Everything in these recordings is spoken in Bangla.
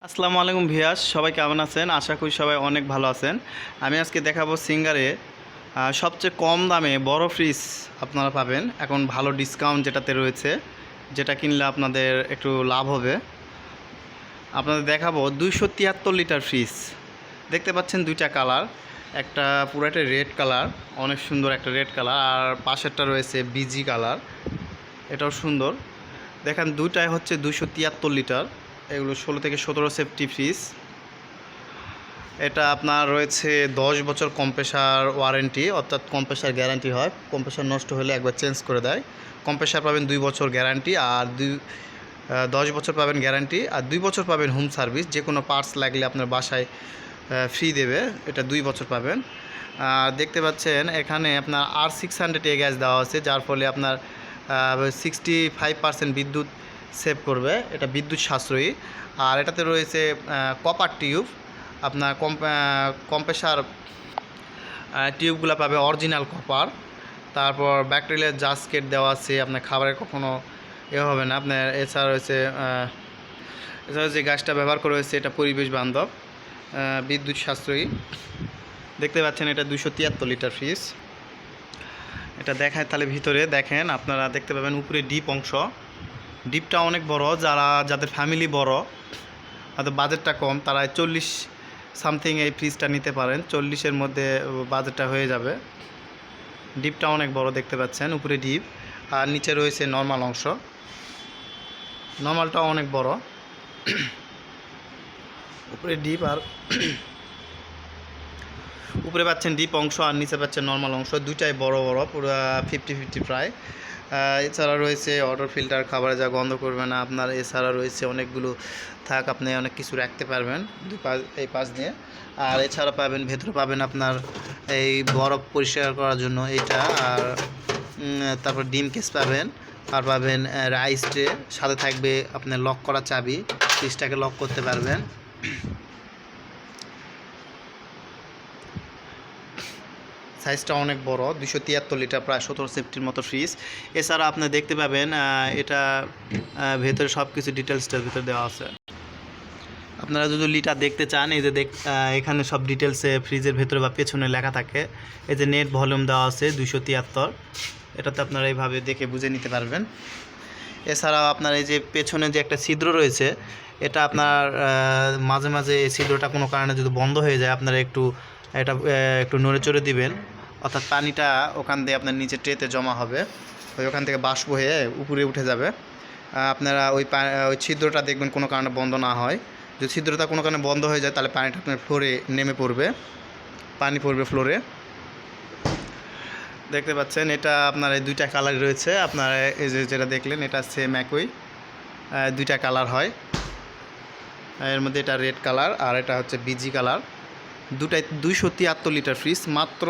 আসসালামু আলাইকুম ভিয়াস, সবাই কেমন আছেন? আশা করি সবাই অনেক ভালো আছেন। আমি আজকে দেখাবো সিঙ্গারে সবচেয়ে কম দামে বড় ফ্রিজ আপনারা পাবেন এখন ভালো ডিসকাউন্ট যেটাতে রয়েছে, যেটা কিনলে আপনাদের একটু লাভ হবে। আপনাদের দেখাবো 273 লিটার ফ্রিজ। দেখতে পাচ্ছেন দুইটা কালার, একটা পুরোটা রেড কালার, অনেক সুন্দর একটা রেড কালার, আর পাশেরটা রয়েছে বিজি কালার, এটাও সুন্দর। দেখেন দুইটাই হচ্ছে 273 লিটার, এগুলো 16 থেকে 17 সেফটি ফ্রিজ। এটা আপনার রয়েছে 10 বছর কম্প্রেসার ওয়ারেন্টি, অর্থাৎ কম্প্রেসার গ্যারান্টি হয়, কম্প্রেসার নষ্ট হলে একবার চেঞ্জ করে দেয়। কম্প্রেসার পাবেন 2 বছর গ্যারান্টি, আর 10 বছর পাবেন গ্যারান্টি, আর 2 বছর পাবেন হোম সার্ভিস। যে কোনো পার্টস লাগলে আপনার বাসায় ফ্রি দেবে, এটা 2 বছর পাবেন। দেখতে পাচ্ছেন এখানে আপনার R600 গ্যাস দেওয়া আছে, যার ফলে আপনার 65% বিদ্যুৎ সেভ করবে, এটা বিদ্যুৎ সাশ্রয়ী। আর এটাতে রয়েছে কপার টিউব, আপনার কম্প্রেসার টিউবগুলো পাবে অরিজিনাল কপার। তারপর ব্যাকটেরিয়াল জাস্কেট দেওয়া আছে, আপনার খাবারের কখনো হবে না আপনার। এছাড়া যে গ্যাসটা ব্যবহার করা হয়েছে এটা পরিবেশ বান্ধব, বিদ্যুৎ সাশ্রয়ী। দেখতে পাচ্ছেন এটা 273 লিটার ফ্রিজ। এটা দেখায় তাহলে ভিতরে দেখেন, আপনারা দেখতে পাবেন উপরে ডিপ অংশ, ডিপটা অনেক বড়। যাদের ফ্যামিলি বড়, হয়তো বাজেটটা কম, তারা 40 সামথিং এই ফ্রিজটা নিতে পারেন। 40-এর মধ্যে বাজেটটা হয়ে যাবে। ডিপটা অনেক বড় দেখতে পাচ্ছেন, উপরে ডিপ, আর নিচে রয়েছে নর্মাল অংশ। নর্মালটাও অনেক বড়, উপরে ডিপ, আর উপরে পাচ্ছেন ডিপ অংশ আর নিচে পাচ্ছেন নর্মাল অংশ, দুইটাই বড় বড়, পুরো 50-50 প্রায়। এছাড়া রয়েছে ওয়াটার ফিল্টার, খাবারে যা গন্ধ করবে না আপনার। এছাড়া রয়েছে অনেকগুলো আপনি অনেক কিছু রাখতে পারবেন এই পাশ দিয়ে। আর এছাড়া পাবেন ভেতরে পাবেন আপনার এই বরফ পরিষ্কার করার জন্য এইটা, আর তারপর ডিম কেস পাবেন, আর পাবেন রাইস ট্রে, সাথে থাকবে আপনার লক করা চাবি, ফ্রিজটাকে লক করতে পারবেন। সাইজটা অনেক বড়, 273 লিটার, প্রায় 17 সেফটির মতো ফ্রিজ। এছাড়া আপনি দেখতে পাবেন এটা ভেতরে সব কিছু ডিটেলসটার ভিতরে দেওয়া আছে। আপনারা যদি লিটার দেখতে চান, এই যে এখানে সব ডিটেলসে ফ্রিজের ভেতরে বা পেছনে লেখা থাকে। এই যে নেট ভলিউম দেওয়া আছে 273, এটাতে আপনারা এইভাবে দেখে বুঝে নিতে পারবেন। এছাড়াও আপনার এই যে পেছনে যে একটা ছিদ্র রয়েছে, এটা আপনার মাঝে মাঝে এই ছিদ্রটা কোনো কারণে যদি বন্ধ হয়ে যায়, আপনারা একটু নড়ে চড়ে দিবেন, অর্থাৎ পানিটা ওখান দিয়ে আপনার নিচে ট্রেতে জমা হবে, ওখান থেকে বাষ্প হয়ে উপরে উঠে যাবে। আপনারা ওই ছিদ্রটা দেখবেন কোনো কারণে বন্ধ না হয়। যদি ছিদ্রটা কোনো কারণে বন্ধ হয়ে যায়, তাহলে পানিটা আপনার ফ্লোরে নেমে পড়বে, পানি পড়বে ফ্লোরে। দেখতে পাচ্ছেন এটা আপনার এই দুইটা কালার রয়েছে। আপনার এই যেটা দেখলেন এটা সেম একই, দুইটা কালার হয়। এর মধ্যে এটা রেড কালার আর এটা হচ্ছে বিজি কালার। দুটাই 273 লিটার ফ্রিজ মাত্র।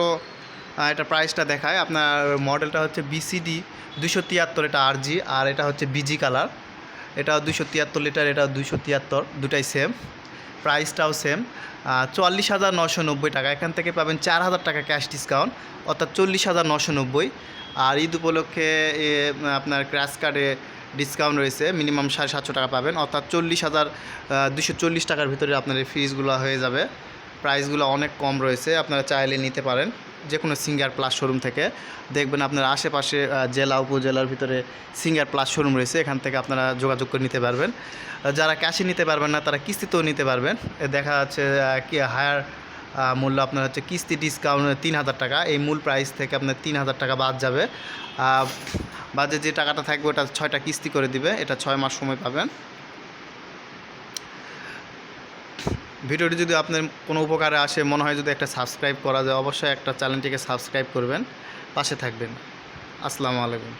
এটা প্রাইসটা দেখায়, আপনার মডেলটা হচ্ছে BCD 273, এটা RG, আর এটা হচ্ছে বিজি কালার। এটাও 273 লিটার, এটাও 273, দুটাই সেম, প্রাইসটাও সেম। 44,990 টাকা। এখান থেকে পাবেন 4,000 টাকা ক্যাশ ডিসকাউন্ট, অর্থাৎ 40,990। আর ঈদ উপলক্ষে আপনার ক্র্যাশ কার্ডে ডিসকাউন্ট রয়েছে, মিনিমাম 750 টাকা পাবেন, অর্থাৎ 40,240 টাকার ভিতরে আপনার এই ফ্রিজগুলো হয়ে যাবে। প্রাইসগুলো অনেক কম রয়েছে, আপনারা চাইলে নিতে পারেন যে কোনো সিঙ্গার প্লাস শোরুম থেকে। দেখবেন আপনার আশেপাশে জেলা উপজেলার ভিতরে সিঙ্গার প্লাস শোরুম রয়েছে, এখান থেকে আপনারা যোগাযোগ করে নিতে পারবেন। যারা ক্যাশে নিতে পারবেন না, তারা কিস্তিতেও নিতে পারবেন। দেখা যাচ্ছে কি হায়ার মূল্য আপনার হচ্ছে কিস্তি ডিসকাউন্ট 3,000 টাকা, এই মূল প্রাইস থেকে আপনার 3,000 টাকা বাদ যাবে। বাদে যে টাকাটা থাকবে ওটা 6টা কিস্তি করে দিবে, এটা 6 মাস সময় পাবেন। ভিডিওটি যদি আপনার কোনো উপকারে আসে মনে হয়, যদি একটা সাবস্ক্রাইব করা যায়, অবশ্যই একটা চ্যানেলটিকে সাবস্ক্রাইব করবেন, পাশে থাকবেন। আসসালামু আলাইকুম।